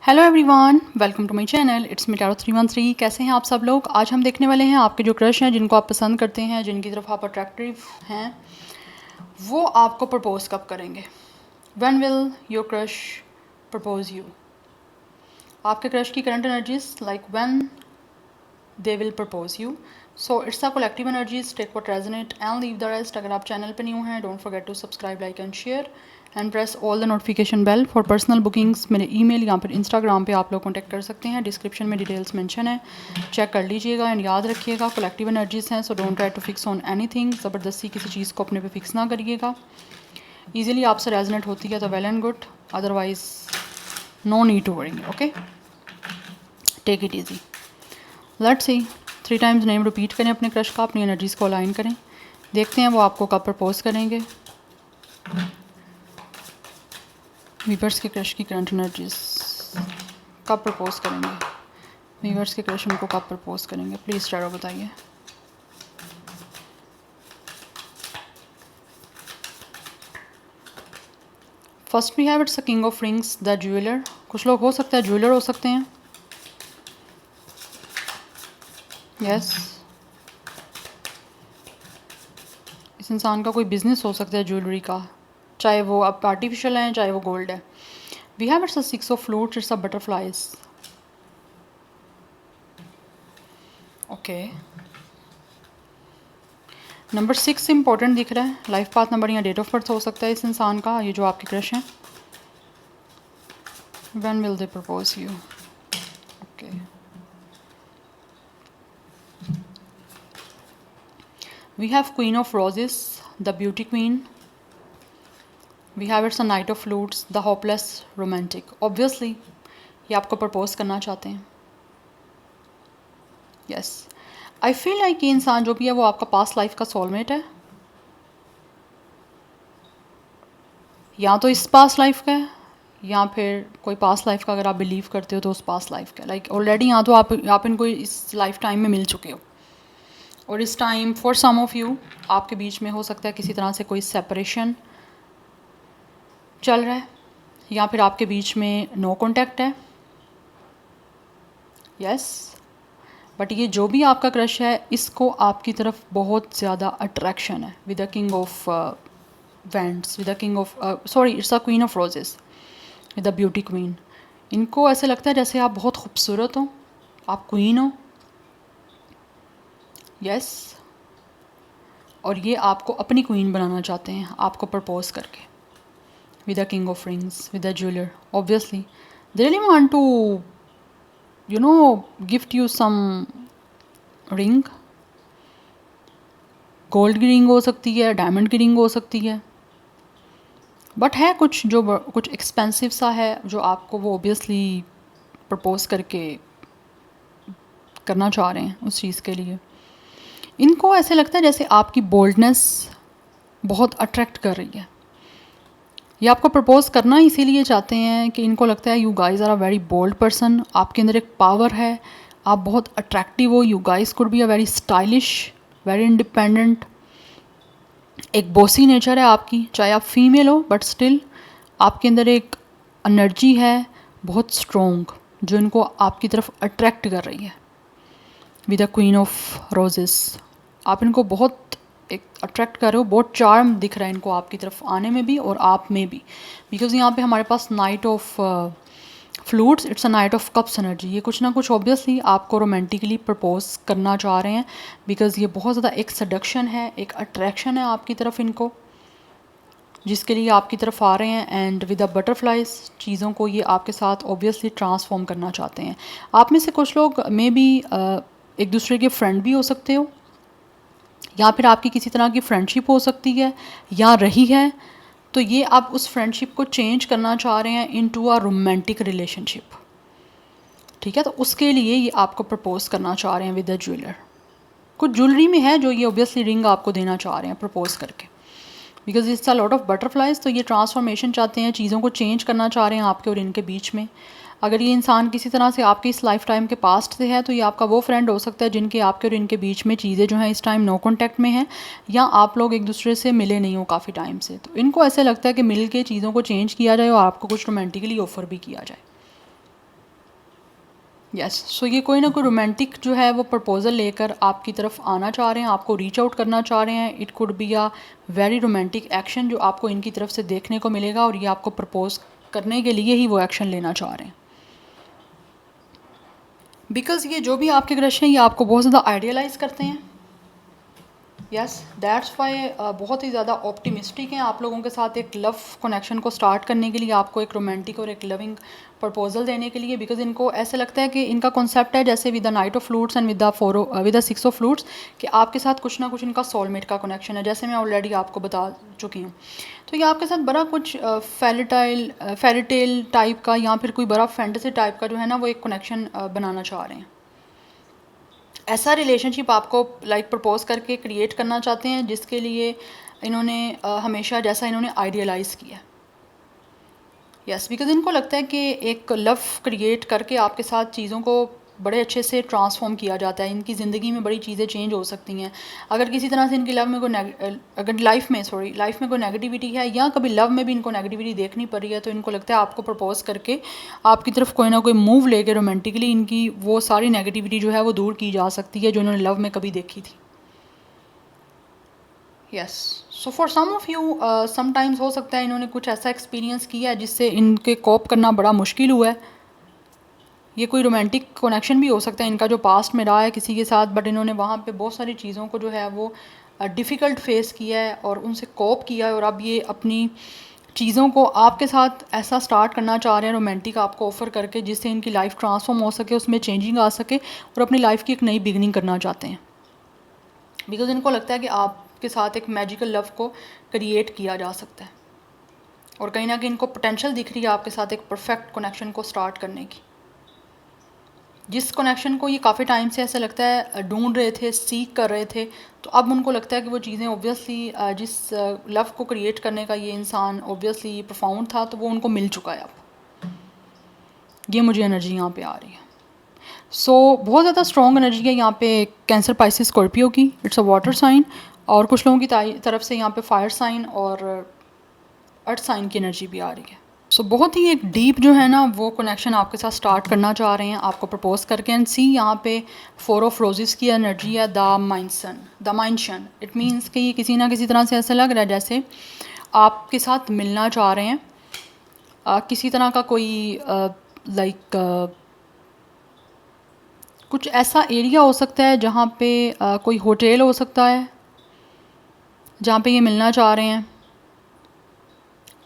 Hello everyone, welcome to my channel. It's me Taro313। कैसे हैं आप सब लोग। आज हम देखने वाले हैं आपके जो क्रश हैं, जिनको आप पसंद करते हैं, जिनकी तरफ आप अट्रैक्टिव हैं, वो आपको प्रपोज कब करेंगे। When will your crush propose you. आपके क्रश की current energies like when they will propose you. So it's a collective energies, take what resonate and leave the rest. अगर आप चैनल पे न्यू हैं, don't forget to subscribe, like and share and press all the notification bell for personal bookings. मेरे email या फिर Instagram पे आप लोग कॉन्टैक्ट कर सकते हैं। डिस्क्रिप्शन में डिटेल्स मेंशन है, चेक कर लीजिएगा। एंड याद रखिएगा, कलेक्टिव एनर्जीज हैं, so don't try to fix on anything. ज़बरदस्ती किसी चीज़ को अपने पे फिक्स ना करिएगा। ईजिली आपसे रेजोनेट होती है तो well and good, otherwise no need to worry. Okay, take it easy. Let's see, 3 times name repeat करें अपने क्रश का, अपनी एनर्जीज़ को अलाइन करें। देखते हैं वो आपको कब प्रपोज करेंगे। वीवर्स के क्रश की करंट एनर्जीज कब प्रपोज करेंगे। वीवर्स के क्रश उनको कब प्रपोज करेंगे, प्लीज़ टैरो बताइए। First we have it's a king of rings, the jeweller. कुछ लोग हो सकता है ज्वेलर हो सकते हैं। यस, इस इंसान का कोई बिजनेस हो सकता है ज्वेलरी का, चाहे वो अब आर्टिफिशियल है चाहे वो गोल्ड है। We have it's a 6 of flutes, it's a butterflies. Okay, number 6 important दिख रहा है। लाइफ पाथ नंबर या डेट ऑफ बर्थ हो सकता है इस इंसान का, ये जो आपके क्रश हैं। When will they propose you. Okay, we have queen of roses, the beauty queen. We have it's a knight of flutes, the hopeless romantic. Obviously ये आपको प्रपोज करना चाहते हैं। यस, आई फील लाइक ये इंसान जो भी है वो आपका पास्ट लाइफ का सोलमेट है, या तो इस पास्ट लाइफ का है या फिर कोई पास्ट लाइफ का अगर आप बिलीव करते हो तो उस पास्ट लाइफ का। लाइक ऑलरेडी यहाँ तो आप इनको इस लाइफ टाइम में मिल चुके हो, और इस time for some of you आपके बीच में हो सकता है किसी तरह से कोई सेपरेशन चल रहा है, या फिर आपके बीच में नो कॉन्टैक्ट है। यस, बट ये जो भी आपका क्रश है, इसको आपकी तरफ बहुत ज़्यादा अट्रैक्शन है। With the king of wands, with the king of sorry it's a queen of roses, with the beauty queen. इनको ऐसे लगता है जैसे आप बहुत खूबसूरत हो, आप क्वीन हो। यस, और ये आपको अपनी क्वीन बनाना चाहते हैं, आपको प्रपोज करके। With the king of rings, with the jeweller. Obviously they really want to gift you some ring. Gold की रिंग हो सकती है, डायमंड की रिंग हो सकती है, बट है कुछ जो कुछ एक्सपेंसिव सा है, जो आपको वो ऑब्वियसली प्रपोज करके करना चाह रहे हैं उस चीज़ के लिए। इनको ऐसे लगता है जैसे आपकी बोल्डनेस बहुत अट्रैक्ट कर रही है। ये आपको प्रपोज करना इसीलिए चाहते हैं कि इनको लगता है you guys are a very bold person. आपके अंदर एक पावर है, आप बहुत अट्रैक्टिव हो। You guys could be a very stylish, very independent. एक बॉसी नेचर है आपकी, चाहे आप फीमेल हो, बट स्टिल आपके अंदर एक एनर्जी है बहुत स्ट्रोंग, जो इनको आपकी तरफ अट्रैक्ट कर रही है। With the queen of roses, आप इनको बहुत एक अट्रैक्ट कर रहे हो, बहुत चार्म दिख रहा है इनको आपकी तरफ आने में भी और आप में भी। बिकॉज यहाँ पे हमारे पास knight of flutes, it's a knight of cups energy. ये कुछ ना कुछ ऑब्वियसली आपको रोमांटिकली प्रपोज करना चाह रहे हैं, बिकॉज ये बहुत ज़्यादा एक सडक्शन है, एक अट्रैक्शन है आपकी तरफ इनको, जिसके लिए आपकी तरफ आ रहे हैं। एंड विद द बटरफ्लाइज, चीज़ों को ये आपके साथ ऑब्वियसली ट्रांसफॉर्म करना चाहते हैं। आप में से कुछ लोग मे बी एक दूसरे के फ्रेंड भी हो सकते हो, या फिर आपकी किसी तरह की फ्रेंडशिप हो सकती है या रही है, तो ये आप उस फ्रेंडशिप को चेंज करना चाह रहे हैं इनटू अ रोमांटिक रिलेशनशिप। ठीक है, तो उसके लिए ये आपको प्रपोज करना चाह रहे हैं विद द ज्वेलर। कुछ ज्वेलरी में है जो ये ऑब्वियसली रिंग आपको देना चाह रहे हैं प्रपोज करके, because it's a lot of butterflies. तो ये ट्रांसफॉर्मेशन चाहते हैं, चीज़ों को चेंज करना चाह रहे हैं आपके और इनके बीच में। अगर ये इंसान किसी तरह से आपके इस लाइफ टाइम के पास्ट से है, तो ये आपका वो फ्रेंड हो सकता है जिनके आपके और इनके बीच में चीज़ें जो हैं इस टाइम नो कॉन्टैक्ट में हैं, या आप लोग एक दूसरे से मिले नहीं हो काफ़ी टाइम से। तो इनको ऐसे लगता है कि मिल के चीज़ों को चेंज किया जाए और आपको कुछ रोमांटिकली ऑफर भी किया जाए। यस सो ये कोई ना कोई रोमांटिक जो है वो प्रपोज़ल लेकर आपकी तरफ आना चाह रहे हैं, आपको रीच आउट करना चाह रहे हैं। It could be a very romantic action जो आपको इनकी तरफ से देखने को मिलेगा, और ये आपको प्रपोज़ करने के लिए ही वो एक्शन लेना चाह रहे हैं। बिकॉज़ ये जो भी आपके क्रश हैं ये आपको बहुत ज़्यादा आइडियलाइज़ करते हैं। यस दैट्स वाई बहुत ही ज़्यादा ऑप्टिमिस्टिक हैं आप लोगों के साथ एक लव कनेक्शन को स्टार्ट करने के लिए, आपको एक रोमांटिक और एक लविंग प्रपोजल देने के लिए। बिकॉज इनको ऐसे लगता है कि इनका कॉन्सेप्ट है जैसे with the night of flutes and with the six of flutes, कि आपके साथ कुछ ना कुछ इनका सोलमेट का कनेक्शन है, जैसे मैं ऑलरेडी आपको बता चुकी हूँ। तो ये आपके साथ बड़ा कुछ फेरिटेल टाइप का या फिर कोई बड़ा फैंटेसी टाइप का जो है ना वो एक कनेक्शन बनाना चाह रहे हैं। ऐसा रिलेशनशिप आपको प्रपोज करके क्रिएट करना चाहते हैं जिसके लिए इन्होंने हमेशा जैसा इन्होंने आइडियलाइज़ किया। यस बिकॉज इनको लगता है कि एक लव क्रिएट करके आपके साथ चीज़ों को बड़े अच्छे से ट्रांसफॉर्म किया जाता है, इनकी ज़िंदगी में बड़ी चीज़ें चेंज हो सकती हैं। अगर किसी तरह से इनकी लव में अगर लाइफ में कोई नेगेटिविटी है या कभी लव में भी इनको नेगेटिविटी देखनी पड़ रही है, तो इनको लगता है आपको प्रपोज करके आपकी तरफ कोई ना कोई मूव लेके रोमांटिकली इनकी वो सारी नेगेटिविटी जो है वो दूर की जा सकती है जो इन्होंने लव में कभी देखी थी। Yes so for some of you sometimes हो सकता है इन्होंने कुछ ऐसा एक्सपीरियंस किया है जिससे इनके कोप करना बड़ा मुश्किल हुआ है। ये कोई रोमांटिक कनेक्शन भी हो सकता है इनका जो पास्ट में रहा है किसी के साथ, बट इन्होंने वहाँ पे बहुत सारी चीज़ों को जो है वो डिफ़िकल्ट फेस किया है और उनसे कोप किया है, और अब ये अपनी चीज़ों को आपके साथ ऐसा स्टार्ट करना चाह रहे हैं रोमांटिक आपको ऑफ़र करके जिससे इनकी लाइफ ट्रांसफॉर्म हो सके, उसमें चेंजिंग आ सके और अपनी लाइफ की एक नई बिगनिंग करना चाहते हैं। बिकॉज इनको लगता है कि आपके साथ एक मैजिकल लव को क्रिएट किया जा सकता है, और कहीं ना कहीं इनको पोटेंशियल दिख रही है आपके साथ एक परफेक्ट कनेक्शन को स्टार्ट करने की, जिस कनेक्शन को ये काफ़ी टाइम से ऐसा लगता है ढूंढ रहे थे, सीख कर रहे थे। तो अब उनको लगता है कि वो चीज़ें ऑब्वियसली जिस लव को क्रिएट करने का ये इंसान ऑब्वियसली प्रोफाउंड था, तो वो उनको मिल चुका है अब। ये मुझे एनर्जी यहाँ पे आ रही है। सो बहुत ज़्यादा स्ट्रॉन्ग एनर्जी है यहाँ पे कैंसर, पाइसिस, स्कॉर्पियो की। इट्स अ वाटर साइन, और कुछ लोगों की तरफ से यहाँ पे फायर साइन और अर्थ साइन की एनर्जी भी आ रही है। सो बहुत ही एक डीप जो है ना वो कनेक्शन आपके साथ स्टार्ट करना चाह रहे हैं आपको प्रपोज करके। एंड सी यहाँ पे 4 ऑफ रोजेस की एनर्जी है, द माइंशन। इट मीन्स कि ये किसी ना किसी तरह से ऐसा लग रहा है जैसे आपके साथ मिलना चाह रहे हैं। किसी तरह का कोई कुछ ऐसा एरिया हो सकता है जहाँ पे कोई होटल हो सकता है जहाँ पे ये मिलना चाह रहे हैं।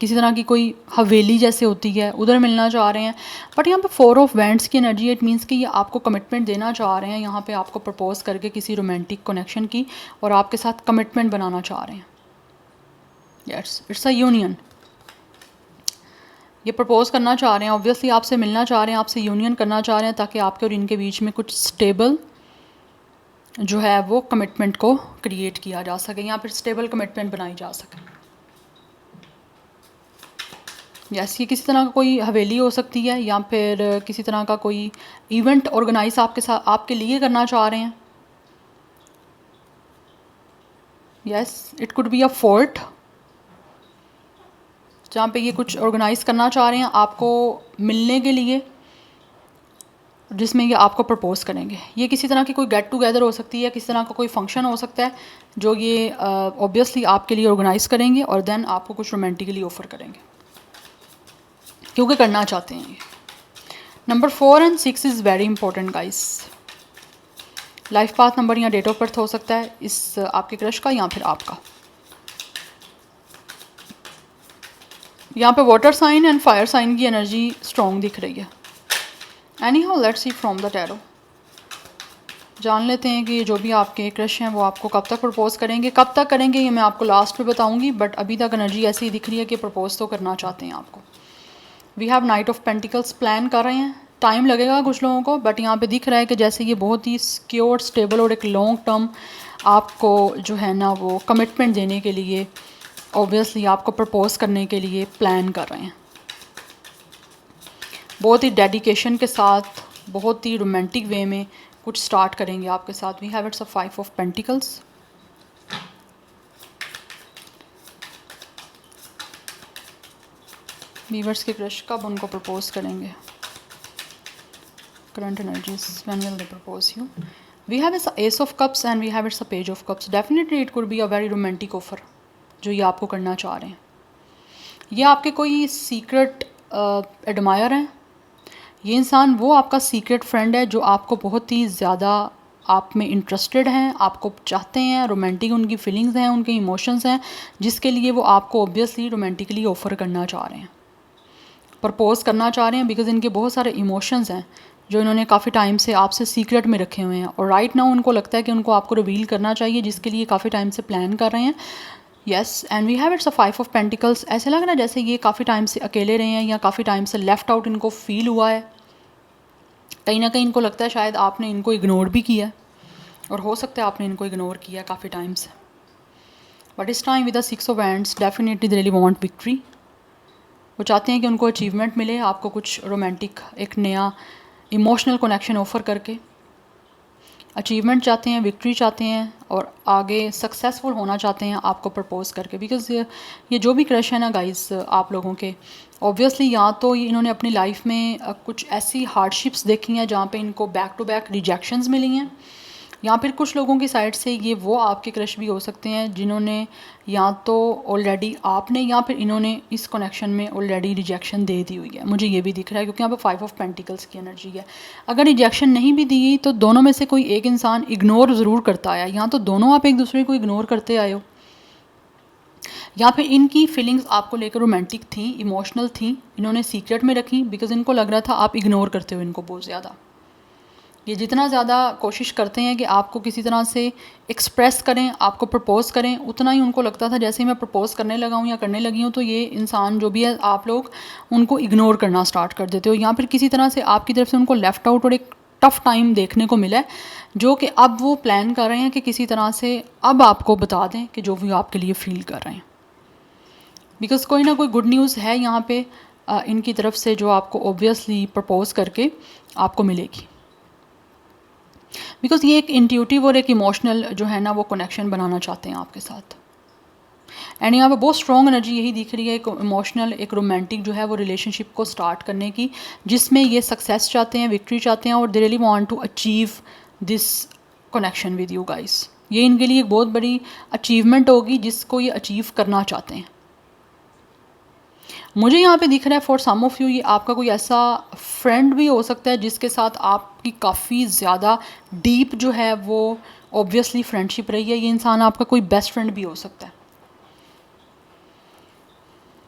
किसी तरह की कोई हवेली जैसे होती है उधर मिलना चाह रहे हैं। बट यहाँ पे 4 ऑफ वैंड्स की एनर्जी, इट मीन्स कि ये आपको कमिटमेंट देना चाह रहे हैं यहाँ पे आपको प्रपोज करके किसी रोमांटिक कनेक्शन की, और आपके साथ कमिटमेंट बनाना चाह रहे हैं। Yes it's a union. ये प्रपोज करना चाह रहे हैं, ऑब्वियसली आपसे मिलना चाह रहे हैं, आपसे यूनियन करना चाह रहे हैं ताकि आपके और इनके बीच में कुछ स्टेबल जो है वो कमिटमेंट को क्रिएट किया जा सके, या फिर स्टेबल कमिटमेंट बनाई जा सके। यस ये किसी तरह का कोई हवेली हो सकती है, या फिर किसी तरह का कोई इवेंट ऑर्गेनाइज आपके साथ आपके लिए करना चाह रहे हैं। Yes it could be a fort जहाँ पे ये कुछ ऑर्गेनाइज करना चाह रहे हैं आपको मिलने के लिए, जिसमें ये आपको प्रपोज करेंगे। ये किसी तरह की कोई गेट टुगेदर हो सकती है, किसी तरह का कोई फंक्शन हो सकता है जो ये ऑब्वियसली आपके लिए ऑर्गेनाइज करेंगे और देन आपको कुछ रोमांटिकली ऑफर करेंगे क्योंकि करना चाहते हैं ये। Number 4 and 6 is very important guys. Life path number या डेट ऑफ बर्थ हो सकता है इस आपके क्रश का या फिर आपका। यहाँ पे water sign and fire sign की एनर्जी स्ट्रॉन्ग दिख रही है। Anyhow let's see from the tarot. जान लेते हैं कि जो भी आपके क्रश हैं वो आपको कब तक प्रपोज करेंगे। कब तक करेंगे ये मैं आपको लास्ट पे बताऊंगी, बट अभी तक एनर्जी ऐसी ही दिख रही है कि प्रपोज तो करना चाहते हैं आपको। We have knight of pentacles plan कर रहे हैं, टाइम लगेगा कुछ लोगों को, बट यहाँ पे दिख रहा है कि जैसे ये बहुत ही सिक्योर, स्टेबल और एक लॉन्ग टर्म आपको जो है ना वो कमिटमेंट देने के लिए, ऑब्वियसली आपको प्रपोज करने के लिए प्लान कर रहे हैं। बहुत ही डेडिकेशन के साथ, बहुत ही रोमांटिक वे में कुछ स्टार्ट करेंगे आपके साथ। We have it's a 5 of pentacles. Viewers के क्रश कब उनको प्रपोज करेंगे। current energies, when will they propose you? We have its ace of cups and we have its a page of cups. Definitely it could be a very romantic offer जो ये आपको करना चाह रहे हैं. ये आपके कोई सीक्रेट एडमायर हैं. ये इंसान वो आपका सीक्रेट फ्रेंड है जो आपको बहुत ही ज़्यादा आप में इंटरेस्टेड हैं, आपको चाहते हैं, रोमांटिक उनकी फीलिंग्स हैं, उनके इमोशंस हैं, जिसके लिए वो आपको ऑब्वियसली रोमांटिकली ऑफ़र करना चाह रहे हैं, प्रपोज़ करना चाह रहे हैं. बिकॉज इनके बहुत सारे इमोशंस हैं जो इन्होंने काफ़ी टाइम से आपसे सीक्रेट में रखे हुए हैं और राइट नाउ उनको लगता है कि उनको आपको रिवील करना चाहिए, जिसके लिए काफ़ी टाइम से प्लान कर रहे हैं. Yes, and we have it's a 5 of pentacles. ऐसे लग रहा है जैसे ये काफ़ी टाइम से अकेले रहे हैं या काफ़ी टाइम से लेफ़्ट आउट इनको फील हुआ है. कहीं ना कहीं इनको लगता है शायद आपने इनको इग्नोर भी किया है, और हो सकता है आपने इनको इग्नोर किया काफ़ी टाइम से. बट इस time with the 6 of wands definitely they really want victory. वो चाहते हैं कि उनको अचीवमेंट मिले, आपको कुछ रोमांटिक एक नया इमोशनल कनेक्शन ऑफ़र करके. अचीवमेंट चाहते हैं, विक्ट्री चाहते हैं, और आगे सक्सेसफुल होना चाहते हैं आपको प्रपोज़ करके. बिकॉज़ ये जो भी क्रश है ना गाइस आप लोगों के, ऑब्वियसली या तो ये इन्होंने अपनी लाइफ में कुछ ऐसी हार्डशिप्स देखी हैं जहाँ पे इनको बैक टू बैक रिजेक्शंस मिली हैं, या फिर कुछ लोगों की साइड से ये वो आपके क्रश भी हो सकते हैं जिन्होंने या तो ऑलरेडी आपने या फिर इन्होंने इस कनेक्शन में ऑलरेडी रिजेक्शन दे दी हुई है. मुझे ये भी दिख रहा है क्योंकि यहाँ पे 5 ऑफ पेंटिकल्स की एनर्जी है. अगर रिजेक्शन नहीं भी दी तो दोनों में से कोई एक इंसान इग्नोर ज़रूर करता आया, या तो दोनों आप एक दूसरे को इग्नोर करते आए हो, या फिर इनकी फीलिंग्स आपको लेकर रोमांटिक थी, इमोशनल थी, इन्होंने सीक्रेट में रखी बिकॉज इनको लग रहा था आप इग्नोर करते हो इनको बहुत ज़्यादा. ये जितना ज़्यादा कोशिश करते हैं कि आपको किसी तरह से एक्सप्रेस करें, आपको प्रपोज़ करें, उतना ही उनको लगता था जैसे ही मैं प्रपोज़ करने लगा हूँ या करने लगी हूँ तो ये इंसान जो भी है आप लोग उनको इग्नोर करना स्टार्ट कर देते हो, या फिर किसी तरह से आपकी तरफ से उनको लेफ़्ट आउट और एक टफ़ टाइम देखने को मिला है, जो कि अब वो प्लान कर रहे हैं कि किसी तरह से अब आपको बता दें कि जो भी आपके लिए फ़ील कर रहे हैं. बिकॉज़ कोई ना कोई गुड न्यूज़ है यहाँ पे इनकी तरफ से जो आपको ऑब्वियसली प्रपोज़ करके आपको मिलेगी. बिकॉज़ ये एक इंट्यूटिव और एक इमोशनल जो है ना वो कनेक्शन बनाना चाहते हैं आपके साथ. एंड यहाँ पे बहुत स्ट्रॉन्ग एनर्जी यही दिख रही है, एक इमोशनल एक रोमांटिक जो है वो रिलेशनशिप को स्टार्ट करने की, जिसमें ये सक्सेस चाहते हैं, विक्ट्री चाहते हैं, और they really want to achieve this connection with you guys. ये इनके लिए एक बहुत बड़ी अचीवमेंट होगी जिसको ये अचीव करना चाहते हैं. मुझे यहाँ पे दिख रहा है फॉर सम ऑफ़ यू ये आपका कोई ऐसा फ्रेंड भी हो सकता है जिसके साथ आपकी काफ़ी ज़्यादा डीप जो है वो ऑब्वियसली फ्रेंडशिप रही है. ये इंसान आपका कोई बेस्ट फ्रेंड भी हो सकता है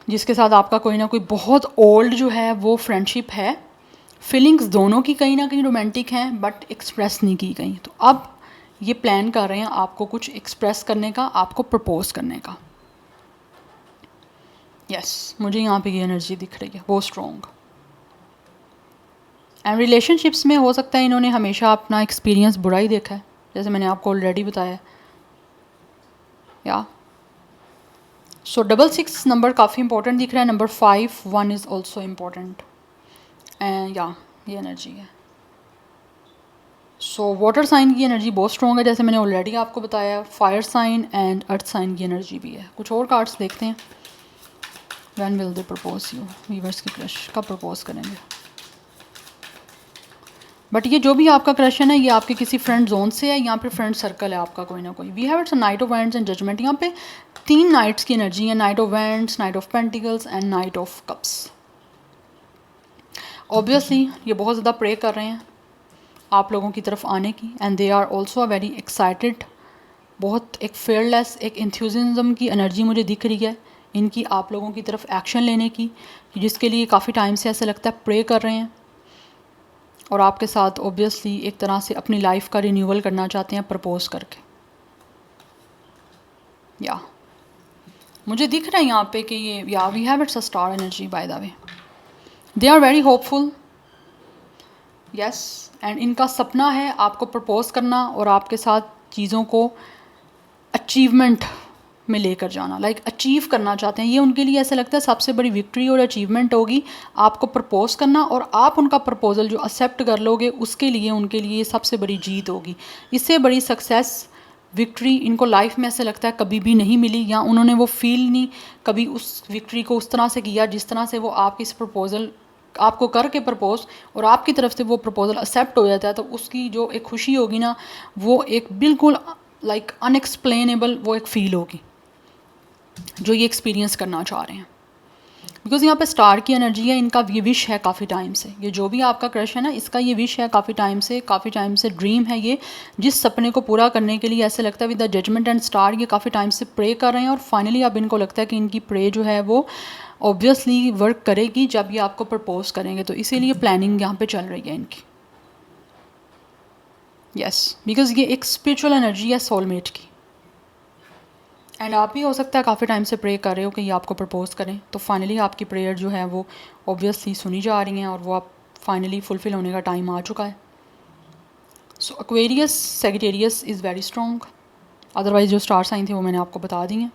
जिसके साथ आपका कोई ना कोई बहुत ओल्ड जो है वो फ्रेंडशिप है. फीलिंग्स दोनों की कहीं ना कहीं रोमांटिक हैं बट एक्सप्रेस नहीं की गई, तो अब ये प्लान कर रहे हैं आपको कुछ एक्सप्रेस करने का, आपको प्रपोज़ करने का. यस, मुझे यहाँ पे ये एनर्जी दिख रही है बहुत स्ट्रॉन्ग. एंड रिलेशनशिप्स में हो सकता है इन्होंने हमेशा अपना एक्सपीरियंस बुरा ही देखा है, जैसे मैंने आपको ऑलरेडी बताया. या सो 666 नंबर काफ़ी इंपॉर्टेंट दिख रहा है. Number 5 1 is also important. And या ये एनर्जी है. सो वाटर साइन की एनर्जी बहुत स्ट्रॉन्ग है, जैसे मैंने ऑलरेडी आपको बताया. Fire sign and earth sign की एनर्जी भी है. कुछ और कार्ड्स देखते हैं. When will they propose you? Viewers की क्रश कब प्रपोज करेंगे? बट ये जो भी आपका क्रश है ना ये आपके किसी फ्रेंड जोन से है या फिर फ्रेंड सर्कल है आपका कोई ना कोई. We have it's knight of wands and judgement. यहाँ पे 3 नाइट्स की एनर्जी है. Knight of wands, knight of pentacles and knight of cups. Obviously ये बहुत ज़्यादा प्रे कर रहे हैं आप लोगों की तरफ आने की, and they are also a very excited. बहुत एक फेयरलेस एक इंथ्यूजिज्म की एनर्जी मुझे दिख रही है इनकी आप लोगों की तरफ एक्शन लेने की, जिसके लिए काफ़ी टाइम से ऐसा लगता है प्रे कर रहे हैं और आपके साथ ऑब्वियसली एक तरह से अपनी लाइफ का रिन्यूअल करना चाहते हैं प्रपोज करके. या मुझे दिख रहा है यहाँ पे कि ये या we have it's a star energy by the way. They are very hopeful. Yes, and इनका सपना है आपको प्रपोज करना और आपके साथ चीज़ों को अचीवमेंट में लेकर जाना, लाइक अचीव करना चाहते हैं. ये उनके लिए ऐसा लगता है सबसे बड़ी विक्ट्री और अचीवमेंट होगी आपको प्रपोज करना, और आप उनका प्रपोजल जो एक्सेप्ट कर लोगे उसके लिए उनके लिए सबसे बड़ी जीत होगी. इससे बड़ी सक्सेस विक्ट्री इनको लाइफ में ऐसा लगता है कभी भी नहीं मिली, या उन्होंने वो फील नहीं कभी उस विक्ट्री को उस तरह से किया जिस तरह से वो आपके इस प्रपोजल आपको करके प्रपोज और आपकी तरफ से वो प्रपोज़ल एक्सेप्ट हो जाता है, तो उसकी जो एक खुशी होगी ना, वो एक बिल्कुल लाइक अनएक्सप्लेनेबल वो एक फ़ील होगी जो ये एक्सपीरियंस करना चाह रहे हैं। बिकॉज़ यहाँ पे स्टार की एनर्जी है, इनका ये विश है काफ़ी टाइम से, ये जो भी आपका क्रश है ना, इसका ये विश है काफ़ी टाइम से ड्रीम है ये, जिस सपने को पूरा करने के लिए ऐसे लगता है with the judgement and star ये काफ़ी टाइम से प्रे कर रहे हैं, और फाइनली अब इनको लगता है कि इनकी प्रे जो है वो ऑब्वियसली वर्क करेगी जब ये आपको प्रपोज करेंगे, तो इसीलिए प्लानिंग यहाँ पे चल रही है इनकी। यस, बिकॉज ये एक स्पिरिचुअल एनर्जी है सोलमेट की, एंड आप भी हो सकता है काफ़ी टाइम से प्रे कर रहे हो कि ये आपको प्रपोज करें, तो फाइनली आपकी प्रेयर जो है वो ऑब्वियसली सुनी जा रही हैं और वो आप फाइनली फुलफ़िल होने का टाइम आ चुका है। So Aquarius Sagittarius is very strong, otherwise जो स्टार साइन थे वो मैंने आपको बता दी हैं।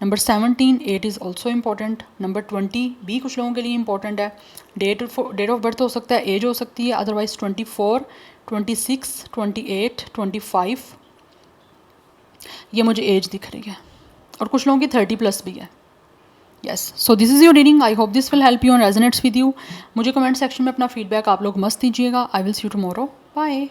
Number 17 8 is also important. Number 20 भी कुछ लोगों के लिए इंपॉर्टेंट है। डेट ऑफ बर्थ हो सकता है, एज हो सकती है, अदरवाइज 24 26 28 25 ये मुझे एज दिख रही है, और कुछ लोगों की 30+ भी है। Yes, so this is your reading, I hope this will help you and resonates with you. मुझे कमेंट सेक्शन में अपना फीडबैक आप लोग मस्त दीजिएगा। I will see you tomorrow, bye.